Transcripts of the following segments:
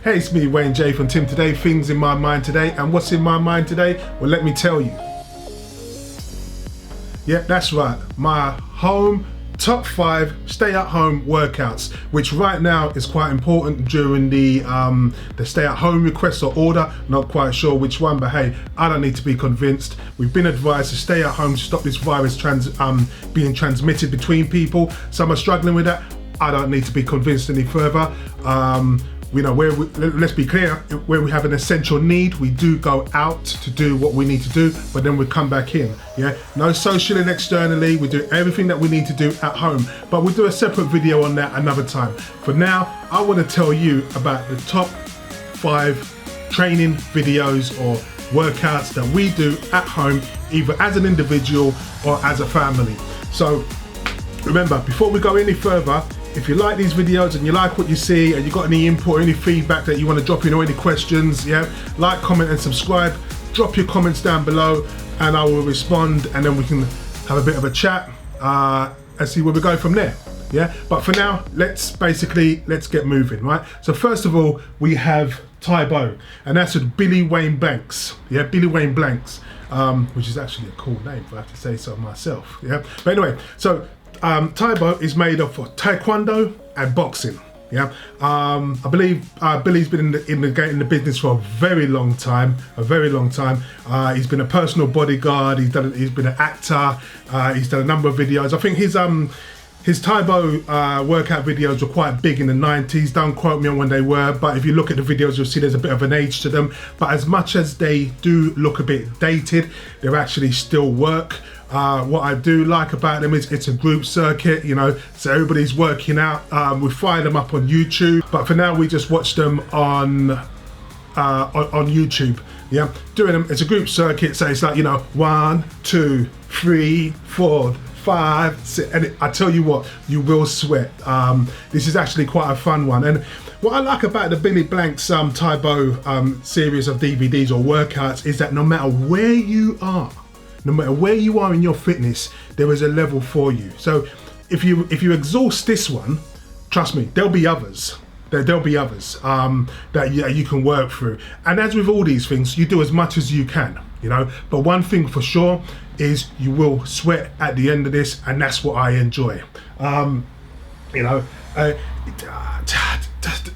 Hey, it's me, Wayne J from TIMM Today, things in my mind today. And what's in my mind today? Well, let me tell you. Yeah, that's right. My home top 5 stay-at-home workouts, which right now is quite important during the stay-at-home request or order. Not quite sure which one, but hey, I don't need to be convinced. We've been advised to stay at home to stop this virus being transmitted between people. Some are struggling with that. I don't need to be convinced any further. Let's be clear, where we have an essential need, we do go out to do what we need to do, but then we come back in. Yeah, no social and externally. We do everything that we need to do at home, but we'll do a separate video on that another time. For now, I want to tell you about the top 5 training videos or workouts that we do at home, either as an individual or as a family. So remember, before we go any further, if you like these videos and you like what you see and you got any input or any feedback that you want to drop in or any questions, yeah, like, comment and subscribe. Drop your comments down below and I will respond, and then we can have a bit of a chat and see where we go from there. Yeah, but for now, let's get moving, right? So first of all, we have Tae-Bo, and that's with Billy Wayne Blanks. Yeah, Billy Wayne Blanks, which is actually a cool name if I have to say so myself. Yeah, but anyway, so Tae-Bo is made up for taekwondo and boxing. Yeah, I believe Billy's been in the business for a very long time. He's been a personal bodyguard. He's been an actor. He's done a number of videos. I think his Tae-Bo workout videos were quite big in the 90s. Don't quote me on when they were, but if you look at the videos, you'll see there's a bit of an age to them. But as much as they do look a bit dated, they actually still work. What I do like about them is it's a group circuit, you know, so everybody's working out. We fire them up on YouTube, but for now we just watch them on YouTube. Yeah, doing them. It's a group circuit, so it's like, you know, 1, 2, 3, 4, 5, 6, and I tell you what, you will sweat. This is actually quite a fun one, and what I like about the Billy Blanks Tae-Bo series of DVDs or workouts is that no matter where you are in your fitness, there is a level for you. So if you exhaust this one, trust me, there'll be others. There'll be others that you can work through. And as with all these things, you do as much as you can, you know. But one thing for sure is you will sweat at the end of this, and that's what I enjoy.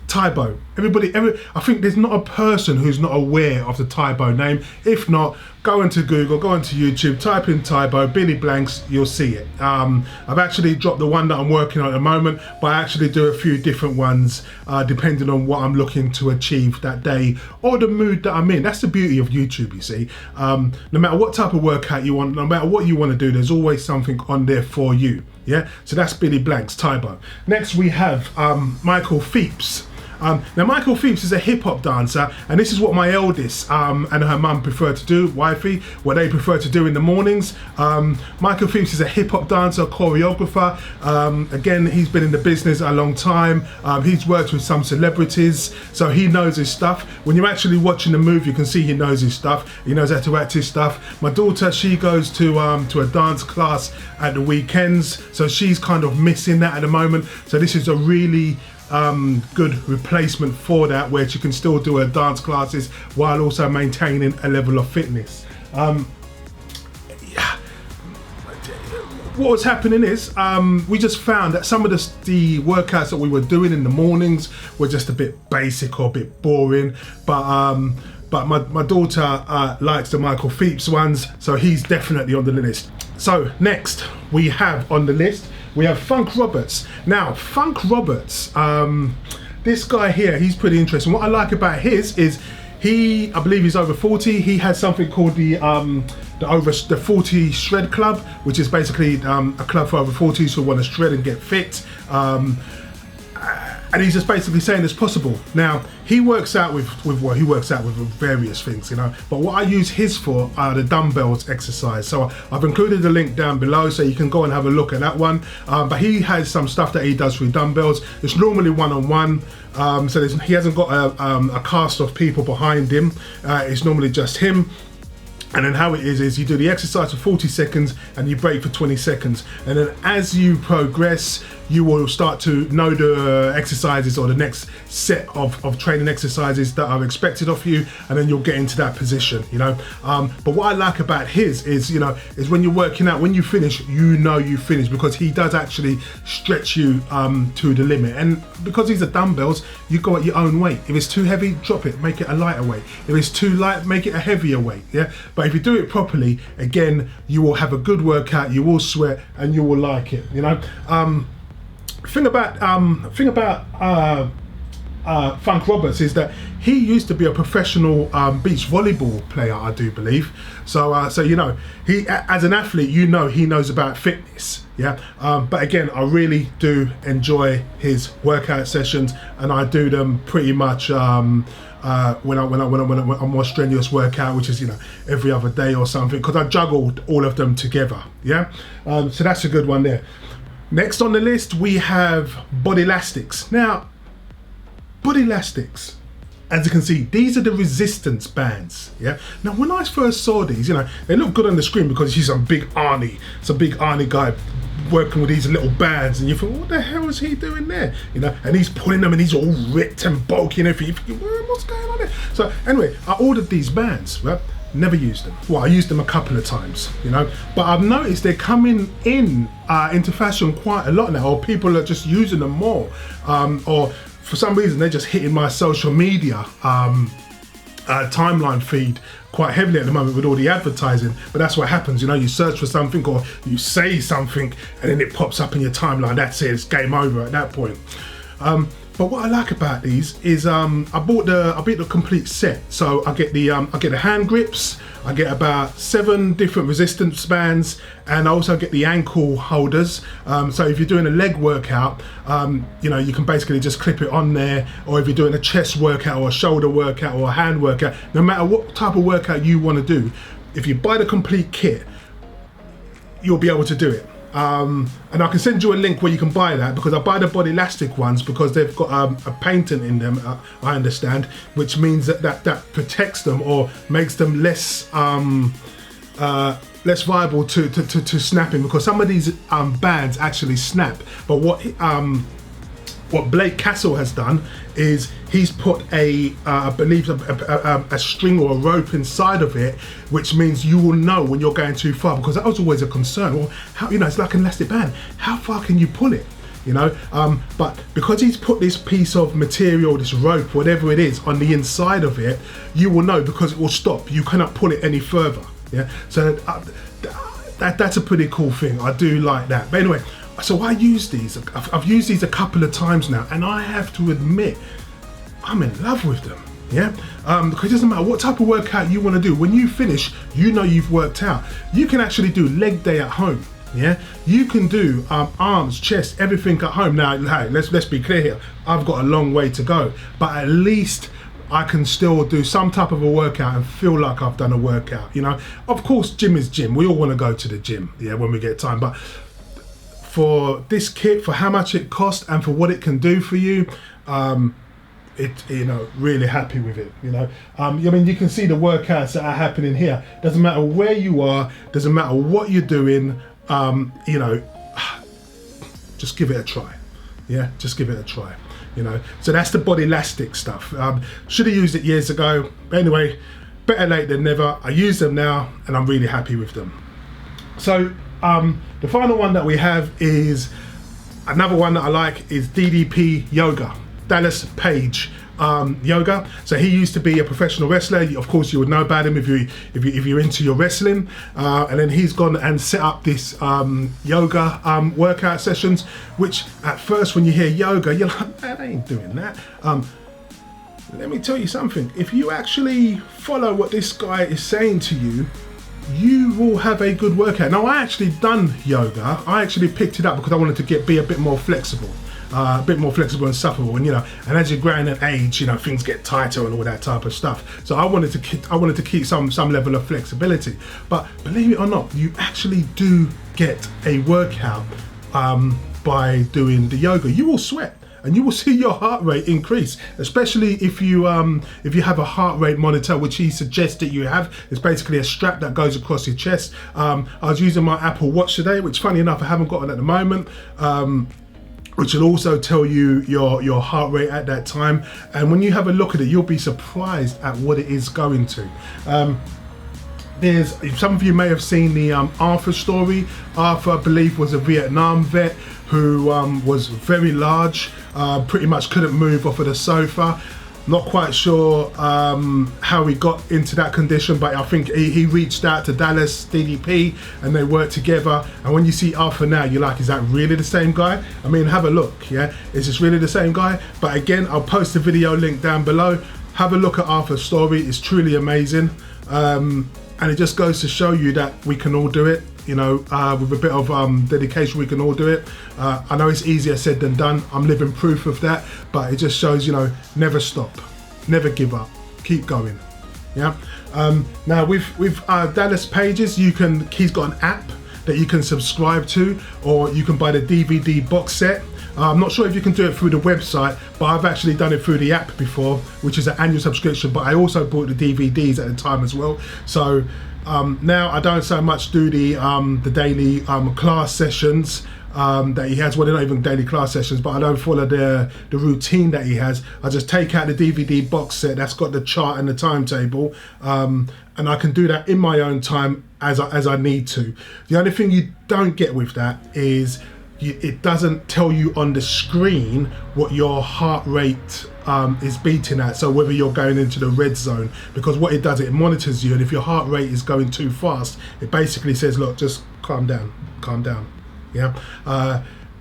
Tae-Bo. I think there's not a person who's not aware of the Tae-Bo name. If not, go into Google, go into YouTube, type in Tae-Bo, Billy Blanks, you'll see it. I've actually dropped the one that I'm working on at the moment, but I actually do a few different ones depending on what I'm looking to achieve that day or the mood that I'm in. That's the beauty of YouTube, you see. No matter what type of workout you want, no matter what you want to do, there's always something on there for you. Yeah, so that's Billy Blanks, Tae-Bo. Next we have Michael Phelps. Now Michael Phelps is a hip hop dancer, and this is what my eldest and her mum prefer to do, wifey, what they prefer to do in the mornings. Michael Phelps is a hip hop dancer, choreographer. Again, he's been in the business a long time. He's worked with some celebrities, so he knows his stuff. When you're actually watching the movie, you can see he knows his stuff. He knows how to act his stuff. My daughter, she goes to a dance class at the weekends, so she's kind of missing that at the moment. So this is a really good replacement for that, where she can still do her dance classes while also maintaining a level of fitness. What was happening is we just found that some of the workouts that we were doing in the mornings were just a bit basic or a bit boring, but my daughter likes the Michael Phelps ones, so he's definitely on the list. So next we have on the list, we have Funk Roberts. Now, Funk Roberts, this guy here, he's pretty interesting. What I like about his is I believe he's over 40. He has something called the 40 Shred Club, which is basically a club for over 40s who want to shred and get fit. And he's just basically saying it's possible. Now, he works out with various things, you know, but what I use his for are the dumbbells exercise. So I've included the link down below so you can go and have a look at that one. But he has some stuff that he does with dumbbells. It's normally one-on-one. So he hasn't got a cast of people behind him. It's normally just him. And then how it is you do the exercise for 40 seconds and you break for 20 seconds. And then as you progress, you will start to know the exercises or the next set of training exercises that are expected of you, and then you'll get into that position, you know. But what I like about his is, you know, is when you're working out, when you finish, you know you finish, because he does actually stretch you to the limit. And because these are dumbbells, you go at your own weight. If it's too heavy, drop it, make it a lighter weight. If it's too light, make it a heavier weight. Yeah. But if you do it properly, again, you will have a good workout, you will sweat, and you will like it, you know. Thing about Funk Roberts is that he used to be a professional beach volleyball player, I do believe. So you know, he, as an athlete, you know, he knows about fitness. Yeah. But again, I really do enjoy his workout sessions, and I do them pretty much when I'm on a more strenuous workout, which is, you know, every other day or something, because I juggled all of them together. Yeah. So that's a good one there. Next on the list, we have body elastics. Now, body elastics, as you can see, these are the resistance bands. Yeah. Now, when I first saw these, you know, they look good on the screen because he's some big Arnie guy working with these little bands, and you think, what the hell is he doing there? You know, and he's pulling them, and he's all ripped and bulky and everything. You think, what's going on there? So anyway, I ordered these bands, right? Never used them. Well, I used them a couple of times, you know, but I've noticed they're coming into fashion quite a lot now, or people are just using them more, or for some reason they're just hitting my social media timeline feed quite heavily at the moment with all the advertising. But that's what happens, you know, you search for something or you say something and then it pops up in your timeline. That's it, it's game over at that point. But what I like about these is I bought the complete set. So I get the hand grips, I get about 7 different resistance bands, and I also get the ankle holders. So if you're doing a leg workout, you know, you can basically just clip it on there, or if you're doing a chest workout or a shoulder workout or a hand workout, no matter what type of workout you want to do, if you buy the complete kit, you'll be able to do it. And I can send you a link where you can buy that, because I buy the body elastic ones because they've got a patent in them, I understand, which means that protects them or makes them less viable to snapping, because some of these bands actually snap. But what Blake Castle has done is he's put I believe a string or a rope inside of it, which means you will know when you're going too far, because that was always a concern. Well, how, you know, it's like an elastic band, how far can you pull it, you know? But because he's put this piece of material, this rope, whatever it is, on the inside of it, you will know, because it will stop. You cannot pull it any further. Yeah, so that's a pretty cool thing. I do like that. But anyway, so I use these. I've used these a couple of times now, and I have to admit, I'm in love with them. Yeah, because it doesn't matter what type of workout you want to do. When you finish, you know you've worked out. You can actually do leg day at home. Yeah, you can do arms, chest, everything at home. Now, hey, let's be clear here. I've got a long way to go, but at least I can still do some type of a workout and feel like I've done a workout. You know, of course, gym is gym. We all want to go to the gym, yeah, when we get time, but for this kit, for how much it costs and for what it can do for you, you know, really happy with it. You know, I mean, you can see the workouts that are happening here. Doesn't matter where you are, doesn't matter what you're doing. You know, just give it a try. Yeah, just give it a try. You know, so that's the body elastic stuff. Should have used it years ago. But anyway, better late than never. I use them now, and I'm really happy with them. So the final one that we have is another one that I like is DDP Yoga, Dallas Page Yoga. So he used to be a professional wrestler. Of course, you would know about him if you're into your wrestling. And then he's gone and set up this yoga workout sessions, which at first when you hear yoga, you're like, man, I ain't doing that. Let me tell you something. If you actually follow what this guy is saying to you, you will have a good workout. Now, I actually done yoga. I actually picked it up because I wanted to be a bit more flexible. A bit more flexible and supple, and you know, and as you're growing in age, you know, things get tighter and all that type of stuff. So I wanted to keep some level of flexibility. But believe it or not, you actually do get a workout by doing the yoga. You will sweat and you will see your heart rate increase, especially if you have a heart rate monitor, which he suggests that you have. It's basically a strap that goes across your chest. I was using my Apple Watch today, which funny enough I haven't got it at the moment. which will also tell you your heart rate at that time. And when you have a look at it, you'll be surprised at what it is going to. Some of you may have seen the Arthur story. Arthur, I believe, was a Vietnam vet who was very large, pretty much couldn't move off of the sofa. Not quite sure how he got into that condition, but I think he reached out to Dallas DDP and they worked together. And when you see Arthur now, you're like, is that really the same guy? I mean, have a look, yeah? Is this really the same guy? But again, I'll post the video link down below. Have a look at Arthur's story, it's truly amazing. And it just goes to show you that we can all do it. You know, with a bit of dedication, we can all do it. I know it's easier said than done. I'm living proof of that, but it just shows, you know, never stop, never give up, keep going. Yeah. Now with Dallas Pages, he's got an app that you can subscribe to, or you can buy the DVD box set. I'm not sure if you can do it through the website, but I've actually done it through the app before, which is an annual subscription, but I also bought the DVDs at the time as well. So now I don't so much do the daily class sessions that he has. Well, they're not even daily class sessions, but I don't follow the routine that he has. I just take out the DVD box set that's got the chart and the timetable, and I can do that in my own time as I need to. The only thing you don't get with that is it doesn't tell you on the screen what your heart rate is beating at, so whether you're going into the red zone, because what it does, it monitors you, and if your heart rate is going too fast, it basically says, look, just calm down, yeah.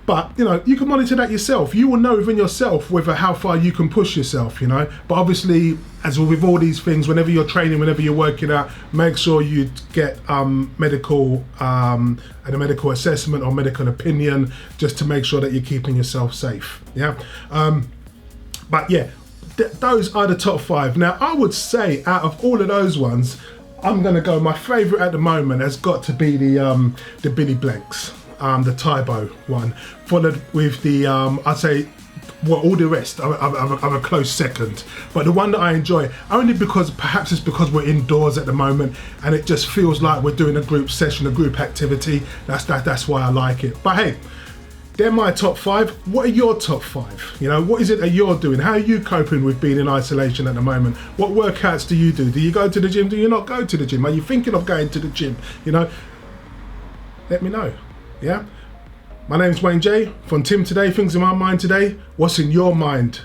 But you know, you can monitor that yourself. You will know within yourself whether how far you can push yourself, you know. But obviously, as with all these things, whenever you're training, whenever you're working out, make sure you get medical and a medical assessment or medical opinion, just to make sure that you're keeping yourself safe. Yeah. But yeah, those are the top 5. Now, I would say out of all of those ones, I'm gonna go. My favourite at the moment has got to be the Billy Blanks. The Tybo one, followed with the I'd say, well, all the rest I'm a close second, but the one that I enjoy, only because perhaps it's because we're indoors at the moment and it just feels like we're doing a group session, a group activity. That's why I like it. But hey, they're my top 5. What are your top 5? You know, what is it that you're doing? How are you coping with being in isolation at the moment? What workouts do you do? Do you go to the gym? Do you not go to the gym? Are you thinking of going to the gym? You know, let me know. Yeah, my name's Wayne J from TIMM Today. Things in my mind today. What's in your mind?